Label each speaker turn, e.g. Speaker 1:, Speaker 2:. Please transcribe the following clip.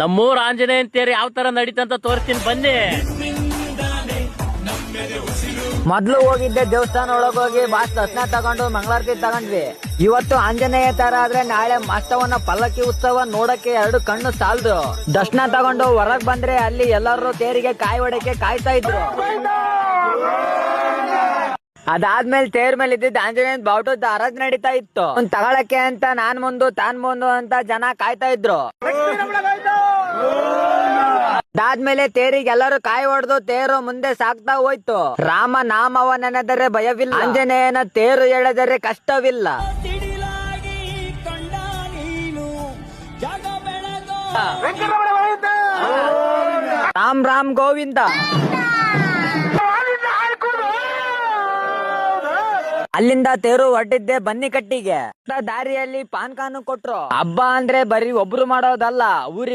Speaker 1: ನಮ್ಮೂರ್ ಆಂಜನೇಯನ್ ತೇರು ಯಾವ ತರ ನಡೀತಂತ ತೋರಿಸ್ತೀನಿ ಬನ್ನಿ.
Speaker 2: ಮೊದ್ಲು ಹೋಗಿದ್ದೆ ದೇವಸ್ಥಾನ ಒಳಗೋಗಿ ಬಾಸ್ ದರ್ಶನ ತಗೊಂಡು ಮಂಗಳಾರತಿ ತಗೊಂಡ್ವಿ. ಇವತ್ತು ಆಂಜನೇಯ ತರ ಆದ್ರೆ ನಾಳೆ ಮಾಸ್ತವನ ಪಲ್ಲಕ್ಕಿ ಉತ್ಸವ ನೋಡಕ್ಕೆ 2 ಕಣ್ಣು ಸಾಲದು. ದರ್ಶನ ತಗೊಂಡು ಹೊರಗ್ ಬಂದ್ರೆ ಅಲ್ಲಿ ಎಲ್ಲರೂ ತೇರಿಗೆ ಕಾಯಿ ಹೊಡಕ್ಕೆ ಕಾಯ್ತಾ ಇದ್ರು. ಅದಾದ್ಮೇಲೆ ತೇರ್ ಮೇಲೆ ಇದ್ದಿದ್ದ ಆಂಜನೇಯನ್ ಬಾವುಟದ ಹರಾಜ್ ನಡೀತಾ ಇತ್ತು. ತಗೊಳಕ್ಕೆ ಅಂತ ನಾನ್ ಮುಂದು ತಾನ್ ಮುಂದು ಅಂತ ಜನ ಕಾಯ್ತಾ ಇದ್ರು. ಅದಾದ್ಮೇಲೆ ತೇರಿಗೆ ಎಲ್ಲರೂ ಕಾಯಿ ಹೊಡೆದು ತೇರು ಮುಂದೆ ಸಾಗ್ತಾ ಹೋಯ್ತು. ರಾಮ ನಾಮವ ನೆನೆದರೆ ಭಯವಿಲ್ಲ, ಆಂಜನೇಯನ ತೇರು ಎಳೆದರೆ ಕಷ್ಟವಿಲ್ಲ. ರಾಮ್ ರಾಮ್ ಗೋವಿಂದ. ಅಲ್ಲಿಂದ ತೇರು ಹೊರಟಿದ್ದೆ ಬನ್ನಿ ಕಟ್ಟಿಗೆ. ದಾರಿಯಲ್ಲಿ ಪಾನ್ಕಾನು ಕೊಟ್ರು. ಹಬ್ಬ ಅಂದ್ರೆ ಬರೀ ಒಬ್ರು ಮಾಡೋದಲ್ಲ, ಊರಿಗೆ